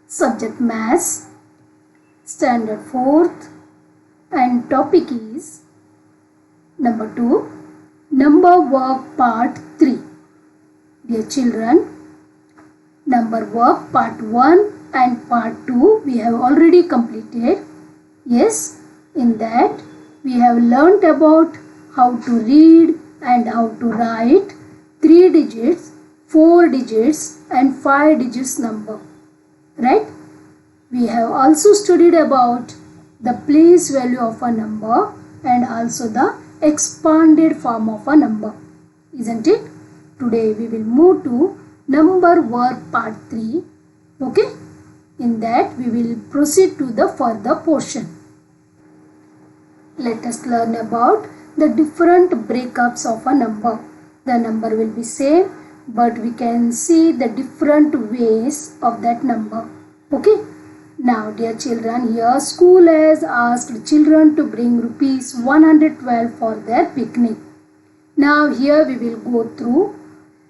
Subject Maths, Standard 4th, and topic is number 2, Number Work Part 3. Dear children, Number Work Part 1 and Part 2 we have already completed. Yes, in that we have learnt about how to read and how to write 3 digits, 4 digits and 5 digits number. Right? We have also studied about the place value of a number and also the expanded form of a number. Isn't it? Today we will move to Number Work Part 3. Okay? In that we will proceed to the further portion. Let us learn about the different breakups of a number. The number will be same, but we can see the different ways of that number. Okay? Now dear children, here school has asked children to bring rupees 112 for their picnic. Now here we will go through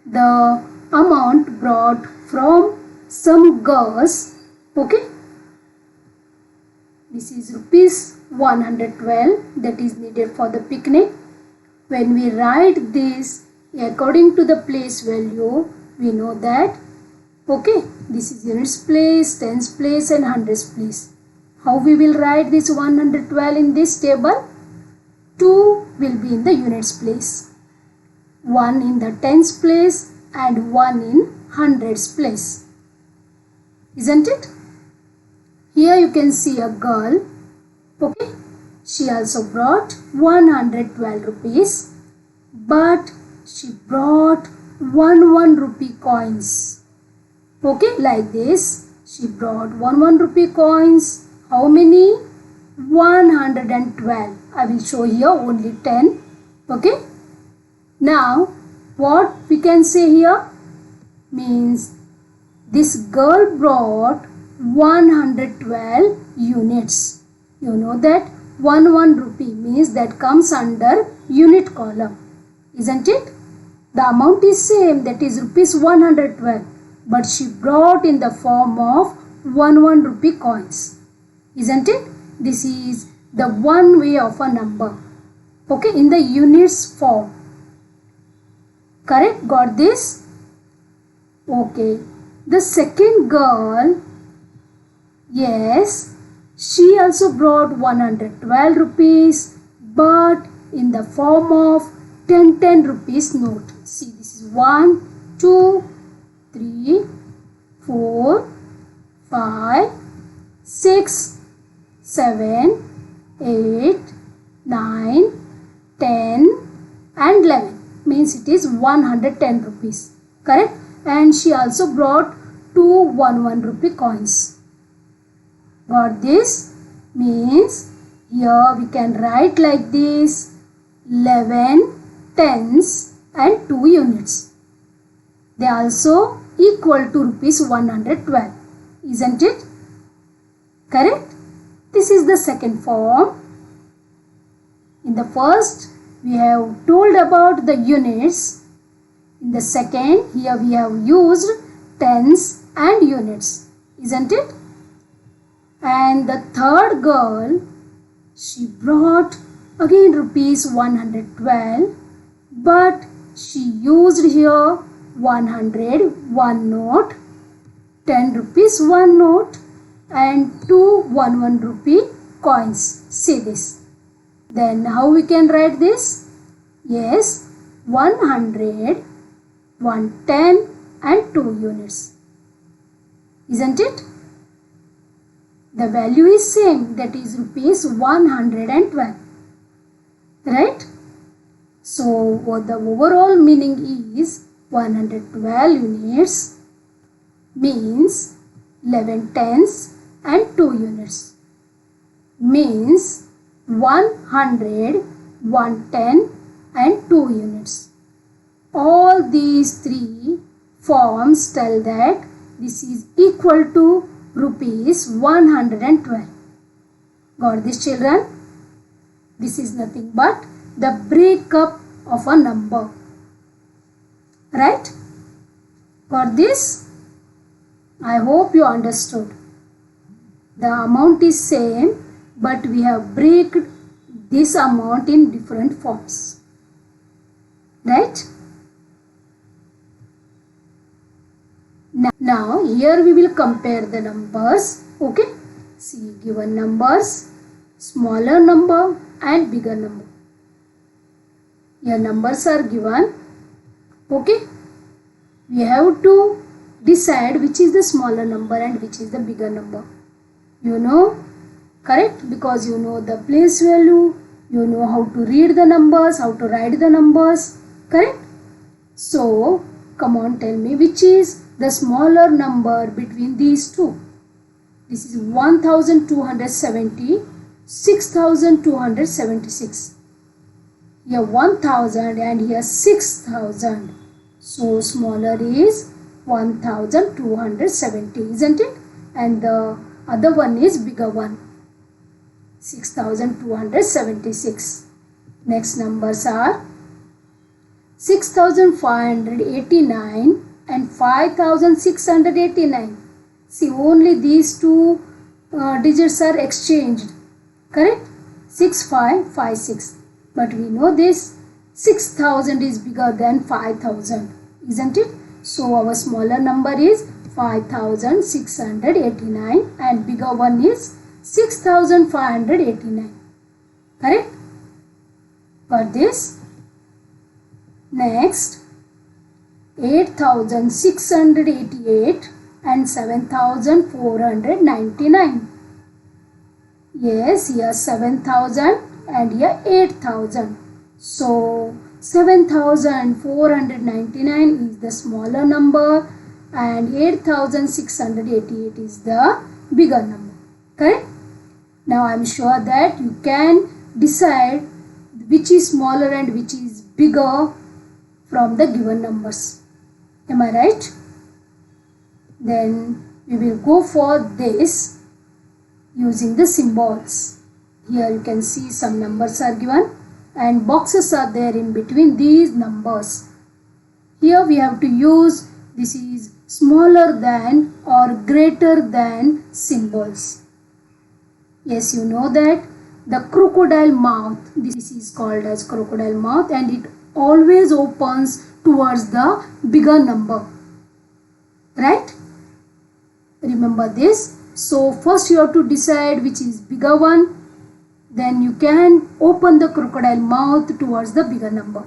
the amount brought from some girls. Okay? This is rupees 112 that is needed for the picnic. When we write this according to the place value, we know that okay, this is units place, tens place and hundreds place. How we will write this 112 in this table? 2 will be in the units place, 1 in the tens place and 1 in hundreds place. Isn't it? Here you can see a girl. Okay, she also brought 112 rupees, but she brought 1 rupee coins. Okay, like this. She brought 1 rupee coins. How many? 112. I will show here only 10. Okay. Now, what we can say here? Means this girl brought 112 units. You know that 1 rupee means that comes under unit column. Isn't it? The amount is same, that is rupees 112. But she brought in the form of 1 rupee coins. Isn't it? This is the one way of a number. Okay, in the units form. Correct? Got this? Okay. The second girl, yes, she also brought 112 rupees, but in the form of 10 rupees note. See, this is 1, 2, 3, 4, 5, 6, 7, 8, 9, 10 and 11. Means it is 110 rupees. Correct? And she also brought 2 1 rupee coins. Got this? Means here we can write like this: 11 tens and 2 units. They also equal to rupees 112. Isn't it? Correct? This is the second form. In the first, we have told about the units. In the second, here we have used tens and units. Isn't it? And the third girl, she brought again rupees 112, but she used here 100 1 note, 10 rupees 1 note and 2 1 rupee coins. See this. Then how we can write this? Yes, 100, 110 and 2 units. Isn't it? The value is same, that is rupees 112. Right? So what the overall meaning is 112 units means 11 tens and 2 units. Means 100, 110 and 2 units. All these 3 forms tell that this is equal to rupees 112. Got this, children? This is nothing but the breakup of a number. Right? Got this? I hope you understood. The amount is same, but we have break this amount in different forms. Right? Now here we will compare the numbers. Okay? See, given numbers, smaller number and bigger number. Here numbers are given. Okay? We have to decide which is the smaller number and which is the bigger number. You know, correct? Because you know the place value, you know how to read the numbers, how to write the numbers, correct? So, come on, tell me which is the smaller number between these two. This is 1270, 6276. Here 1000 and here 6000. So, smaller is 1270, isn't it? And the other one is bigger one, 6276. Next numbers are 6589 and 5689. See, only these two digits are exchanged, correct? 6556. But we know this 6000 is bigger than 5000, isn't it? So our smaller number is 5689 and bigger one is 6589. Correct? Got this? Next, 8688 and 7499. Yes, here 7000 and here 8000. So 7499 is the smaller number and 8688 is the bigger number. Correct? Now I am sure that you can decide which is smaller and which is bigger from the given numbers. Am I right? Then we will go for this using the symbols. Here you can see some numbers are given and boxes are there in between these numbers. Here we have to use this is smaller than or greater than symbols. Yes, you know that the crocodile mouth, this is called as crocodile mouth, and it always opens towards the bigger number. Right? Remember this. So first you have to decide which is bigger one. Then you can open the crocodile mouth towards the bigger number.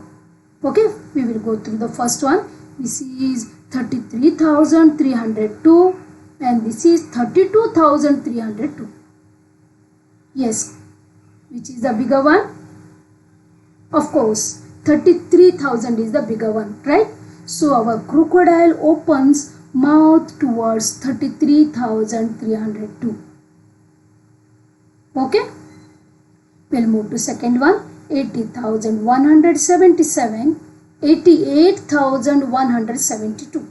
Okay, we will go through the first one. This is 33,302 and this is 32,302. Yes, which is the bigger one? Of course, 33,000 is the bigger one, right? So our crocodile opens mouth towards 33,302. Okay? We'll move to second one, 80,177, 88,172.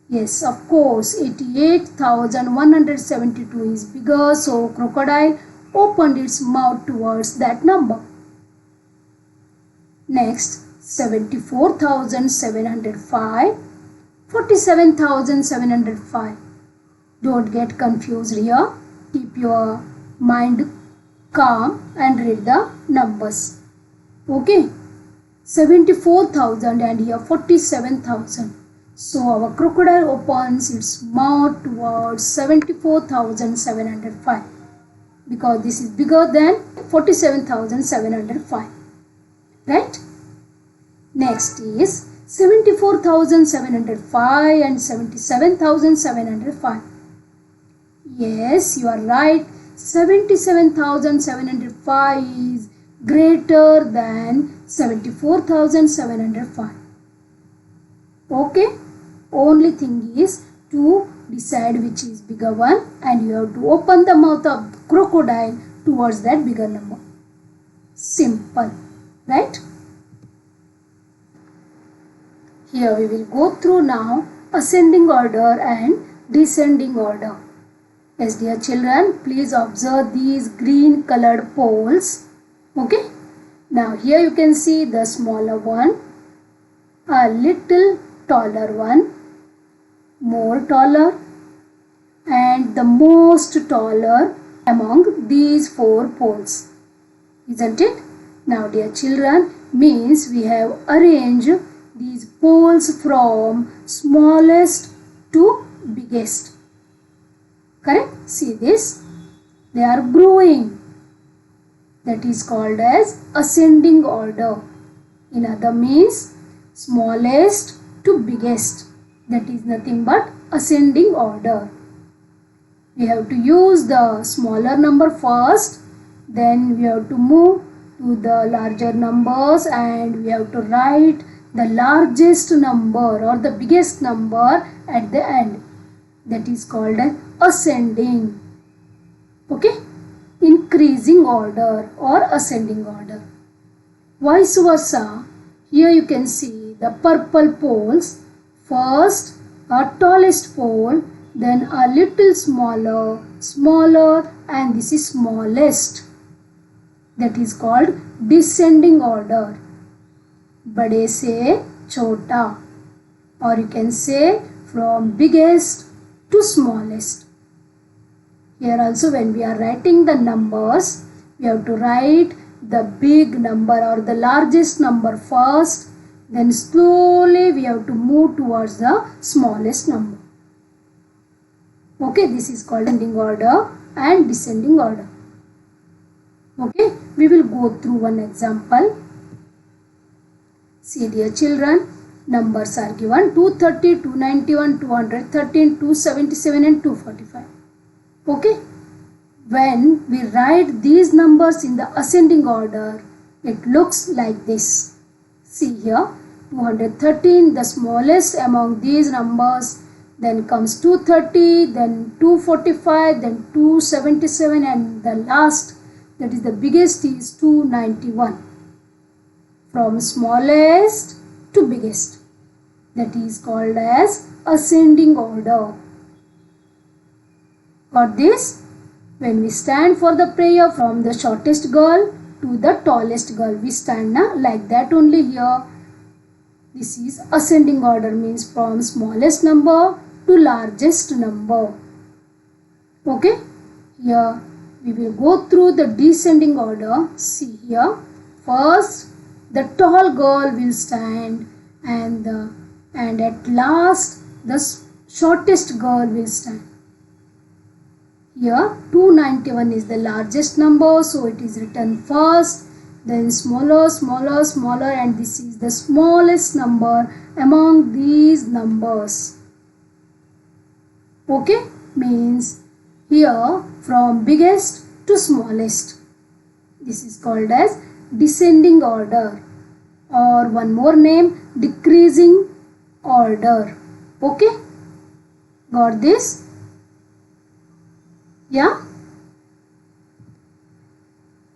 Yes, of course, 88,172 is bigger, so crocodile opened its mouth towards that number. Next, 74,705, 47,705. Don't get confused here. Keep your mind calm and read the numbers. Okay, 74,000 and here 47,000. So our crocodile opens its mouth towards 74,705 because this is bigger than 47,705. Right? Next is 74,705 and 77,705. Yes, you are right. 77,705 is greater than 74,705. Okay, only thing is to decide which is bigger one and you have to open the mouth of the crocodile towards that bigger number. Simple, right? Here we will go through now ascending order and descending order. Yes, dear children, please observe these green colored poles. Okay. Now here you can see the smaller one, a little taller one, more taller, and at the most taller among these four poles. Isn't it? Now dear children, means we have arranged these poles from smallest to biggest. Correct? See this? They are growing. That is called as ascending order. In other means smallest to biggest. That is nothing but ascending order. We have to use the smaller number first, then we have to move to the larger numbers and we have to write the largest number or the biggest number at the end. That is called as ascending. Okay? Increasing order or ascending order. Vice versa, here you can see the purple poles. First a tallest pole, then a little smaller, and this is smallest. That is called descending order. Bade se chota, or you can say from biggest to smallest. Here also when we are writing the numbers, we have to write the big number or the largest number first, then slowly we have to move towards the smallest number. Okay, this is called ascending order and descending order. Okay, we will go through one example. See dear children, numbers are given 230, 291, 213, 277 and 245. Okay, when we write these numbers in the ascending order, it looks like this. See here, 213, the smallest among these numbers, then comes 230, then 245, then 277 and the last, that is the biggest, is 291. From smallest to biggest. That is called as ascending order. Got this? When we stand for the prayer from the shortest girl to the tallest girl, we stand like that only here. This is ascending order, means from smallest number to largest number. Okay? Here we will go through the descending order. See here. First, the tall girl will stand and at last the shortest girl will stand. Here 291 is the largest number, so it is written first, then smaller and this is the smallest number among these numbers. Okay, means here from biggest to smallest. This is called as descending order, or one more name, decreasing order. Okay, got this? Yeah,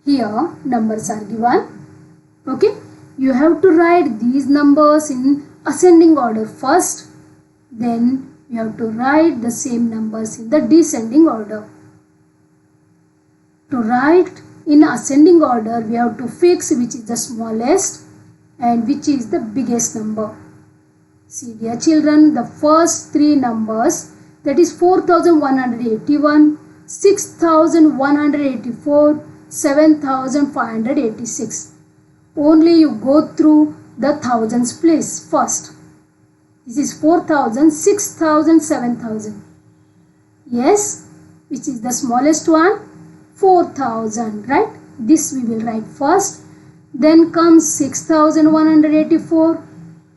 here numbers are given. Okay, you have to write these numbers in ascending order first, then you have to write the same numbers in the descending order. To write in ascending order, we have to fix which is the smallest and which is the biggest number. See dear children, the first three numbers, that is 4181, 6184, 7586. Only you go through the thousands place first. This is 4000, 6000, 7000. Yes, which is the smallest one? 4000, right? This we will write first. Then comes 6184.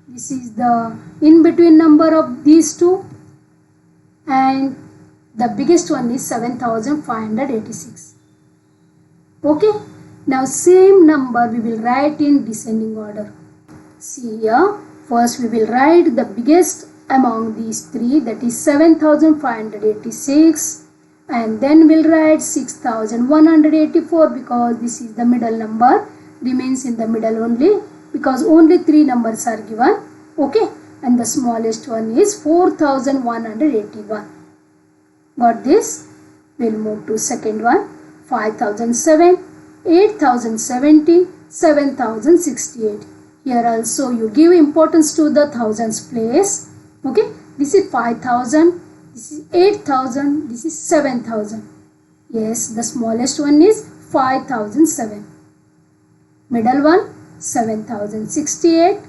This is the in between number of these two. And the biggest one is 7586. Okay. Now same number we will write in descending order. See here. First we will write the biggest among these three, that is 7586. And then we'll write 6184 because this is the middle number. Remains in the middle only because only three numbers are given. Okay. And the smallest one is 4181. Got this? We'll move to second one. 5007, 8070, 7068. Here also you give importance to the thousands place. Okay. This is 5000. This is 8,000. This is 7,000. Yes, the smallest one is 5,007. Middle one 7,068.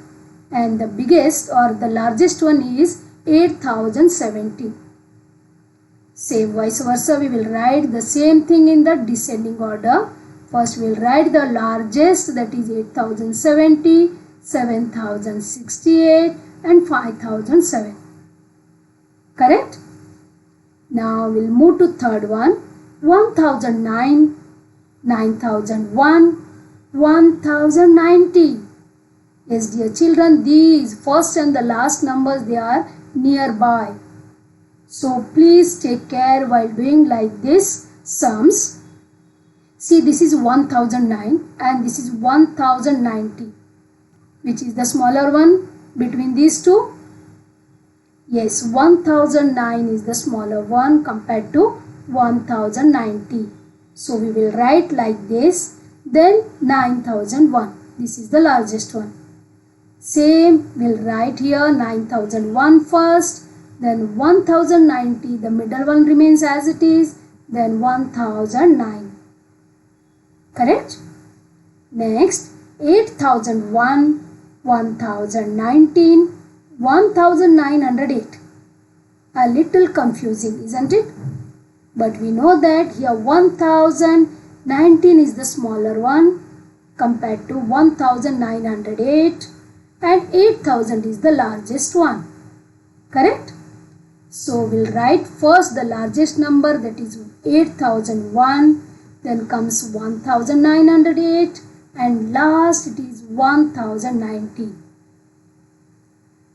And the biggest or the largest one is 8,070. Same vice versa, we will write the same thing in the descending order. First we will write the largest, that is 8,070, 7,068 and 5,007. Correct? Now we will move to third one. 1,009, 9,001, 1,090. Yes, dear children, these first and the last numbers, they are nearby. So please take care while doing like this sums. See, this is 1,009 and this is 1,090. Which is the smaller one between these two? Yes, 1,009 is the smaller one compared to 1,090. So we will write like this. Then 9,001. This is the largest one. Same, we'll write here 9,001 first. Then 1,090, the middle one remains as it is. Then 1,009. Correct? Next, 8,001, 1,019, 1,908. A little confusing, isn't it? But we know that here 1,019 is the smaller one compared to 1,908 and 8,000 is the largest one. Correct? So we'll write first the largest number, that is 8,001, then comes 1,908 and last it is 1,090.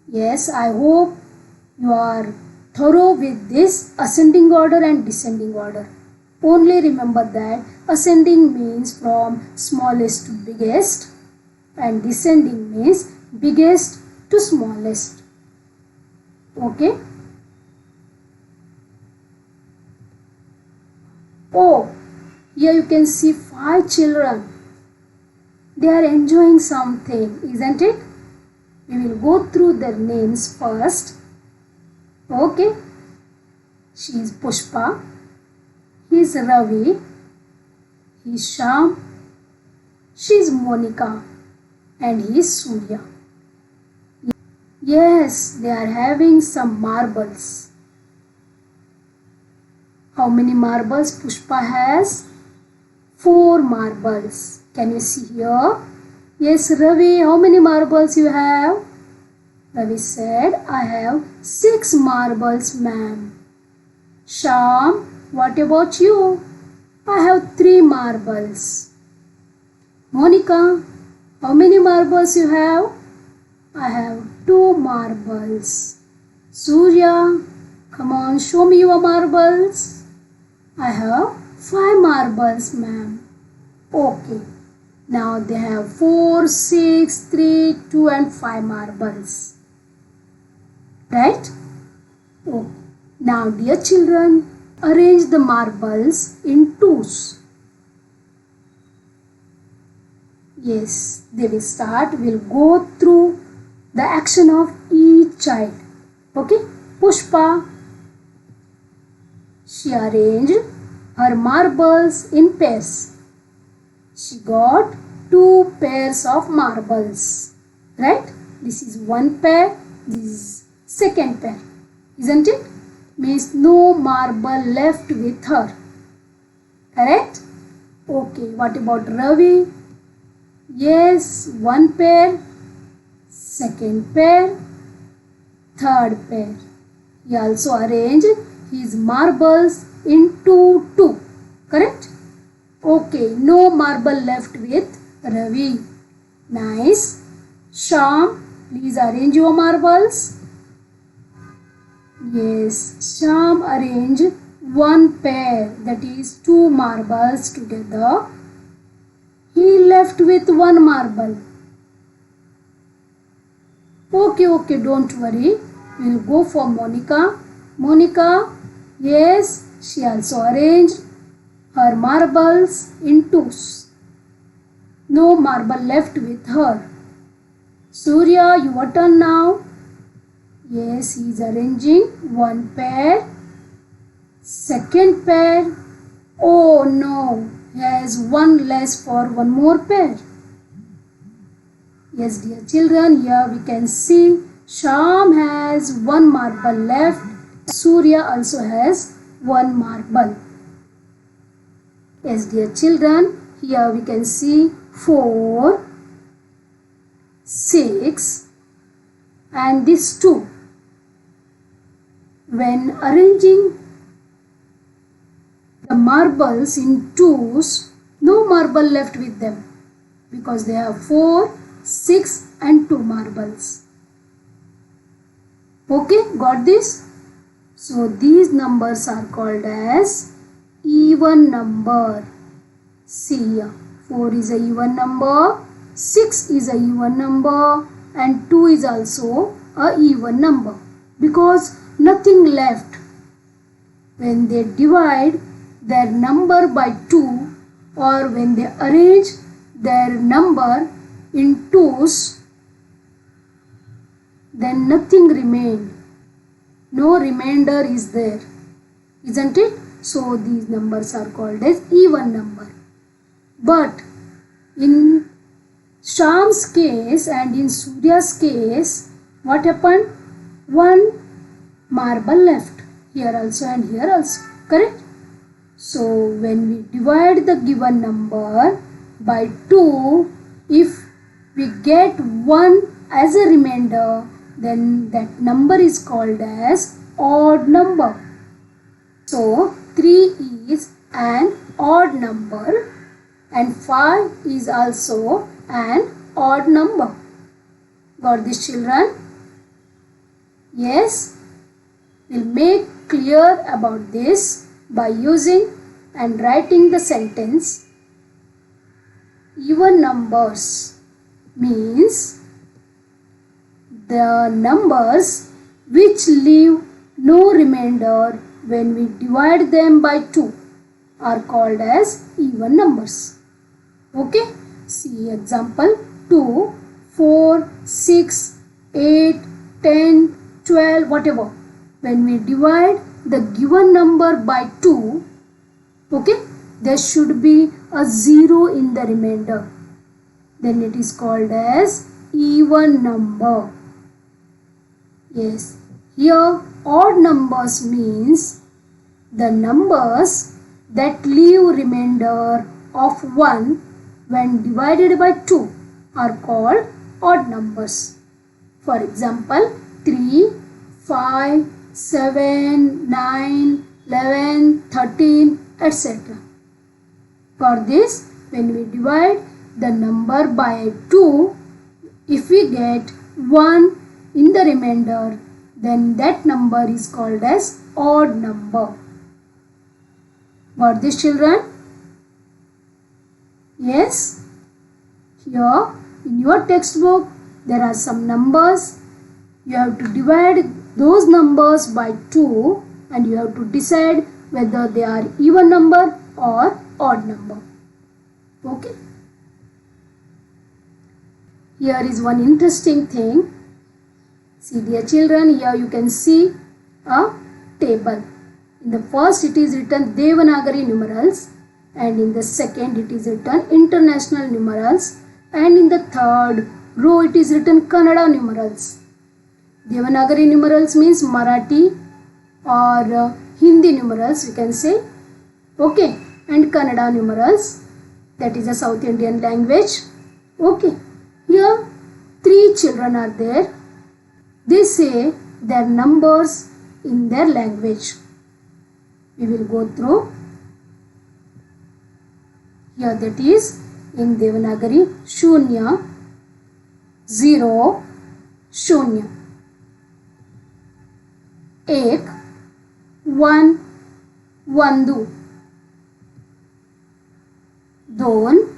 Yes, I hope you are thorough with this ascending order and descending order. Only remember that ascending means from smallest to biggest and descending means biggest to smallest. Okay? Oh, here you can see 5 children. They are enjoying something, isn't it? We will go through their names first. Okay. She is Pushpa. He is Ravi. He is Sham. She is Monica. And he is Surya. Yes, they are having some marbles. How many marbles Pushpa has? 4 marbles. Can you see here? Yes, Ravi, how many marbles you have? Ravi said, I have 6 marbles, ma'am. Sham, what about you? I have 3 marbles. Monica, how many marbles you have? I have 2 marbles. Surya, come on, show me your marbles. I have 5 marbles, ma'am. Okay. Now they have 4, 6, 3, 2 and 5 marbles. Right? Oh. Now dear children, arrange the marbles in twos. Yes, they will start. We'll go through the action of each child. Okay? Pushpa, she arranged her marbles in pairs. She got 2 pairs of marbles. Right? This is 1 pair. This is second pair. Isn't it? Means no marble left with her. Correct? Okay. What about Ravi? Yes, 1 pair. Second pair. Third pair. He also arranged his marbles in 2. Correct? Okay, no marble left with Ravi. Nice. Sham, please arrange your marbles. Yes, Sham arranged 1 pair, that is 2 marbles together. He left with 1 marble. Okay, don't worry. We will go for Monica. Monica, yes, she also arranged her marbles in 2s. No marble left with her. Surya, your turn now. Yes, he is arranging 1 pair Second pair. Oh no, he has one less for one more pair. Yes, dear children, here we can see Sham has one marble left. Surya also has one marble. Yes, dear children, here we can see 4, 6 and this 2. When arranging the marbles in twos, no marble left with them because they have 4, 6 and 2 marbles. Okay, got this? So these numbers are called as even number. See here, 4 is a even number, 6 is a even number and 2 is also a even number because nothing left. When they divide their number by 2 or when they arrange their number in twos, then nothing remained. No remainder is there, isn't it? So these numbers are called as even number. But in Sham's case and in Surya's case, what happened? One marble left here also and here also, correct? So when we divide the given number by 2, if we get 1 as a remainder, then that number is called as odd number. So 3 is an odd number and 5 is also an odd number. Got this, children? Yes? We'll make clear about this by using and writing the sentence. Even numbers means the numbers which leave no remainder when we divide them by 2 are called as even numbers. Okay? See example 2, 4, 6, 8, 10, 12, whatever. When we divide the given number by 2, okay, there should be a 0 in the remainder. Then it is called as even number. Yes, here odd numbers means the numbers that leave remainder of 1 when divided by 2 are called odd numbers. For example, 3, 5, 7, 9, 11, 13, etc. For this, when we divide the number by 2, if we get 1 in the remainder, then that number is called as odd number. Got this, children? Yes? Here in your textbook there are some numbers. You have to divide those numbers by 2 and you have to decide whether they are even number or odd number. Okay? Here is one interesting thing. See, dear children, here you can see a table. In the first it is written Devanagari numerals and in the second it is written international numerals and in the third row it is written Kannada numerals. Devanagari numerals means Marathi or Hindi numerals we can say. Okay, and Kannada numerals, that is a South Indian language. Okay, here 3 children are there. They say their numbers in their language. We will go through. Here that is in Devanagari Shunya, 0, Shunya. 1, 1, Vandu. 2,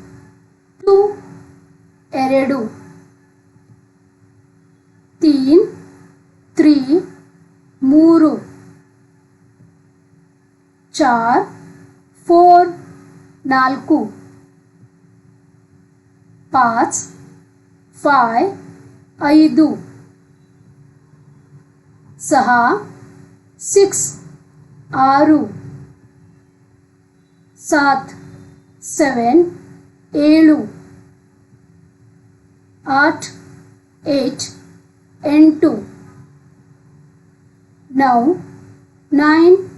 2, Eredu. 3, 3, Muru. 4, 4, Nalku. 5, 5, Aidu. 6, 6, Aru. 7 7 7 8 8 8 now 9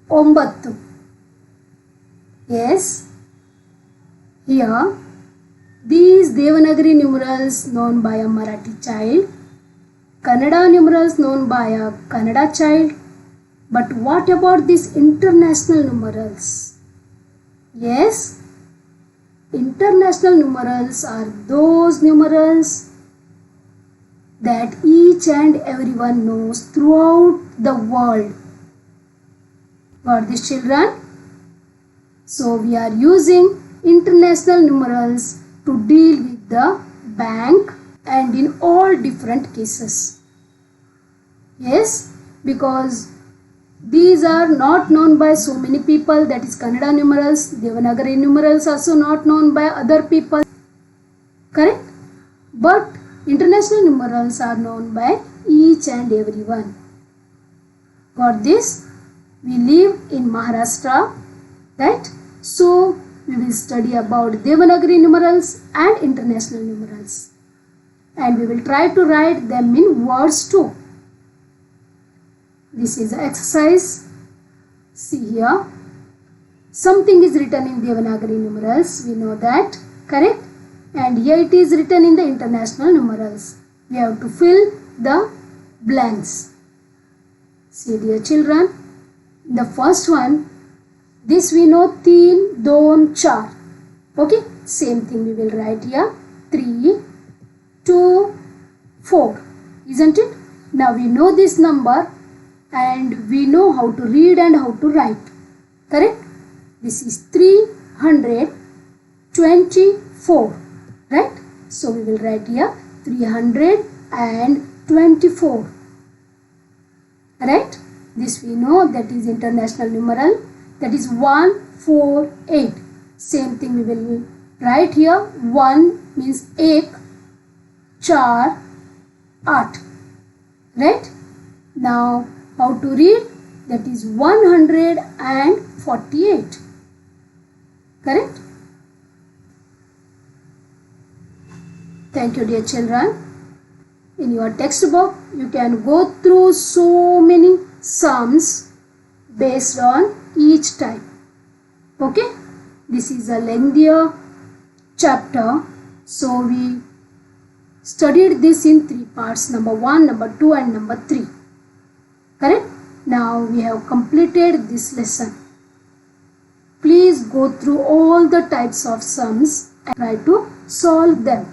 9. Yes, here these Devanagari numerals known by a Marathi child, Kannada numerals known by a Kannada child. But what about these international numerals? Yes, international numerals are those numerals that each and everyone knows throughout the world. Got this, children? So we are using international numerals to deal with the bank and in all different cases. Yes, because these are not known by so many people, that is Kannada numerals, Devanagari numerals also not known by other people, correct? But international numerals are known by each and everyone. Got this? We live in Maharashtra, right? So we will study about Devanagari numerals and international numerals, and we will try to write them in words too. This is an exercise. See here, something is written in Devanagari numerals, we know that, correct? And here it is written in the international numerals. We have to fill the blanks. See, dear children, the first one, this we know 3, 2, 4. Okay, same thing we will write here, 3, 2, 4, isn't it? Now we know this number and we know how to read and how to write, correct? This is 324, right? So we will write here 324, right? This we know, that is international numeral, that is 148. Same thing we will write here, 1 means 1, 4, 8, right? Now how to read? That is 148, correct? Thank you, dear children. In your textbook you can go through so many sums based on each type. Okay, this is a lengthier chapter, so we studied this in 3 parts, number 1, number 2 and number 3, correct? Now we have completed this lesson. Please go through all the types of sums and try to solve them.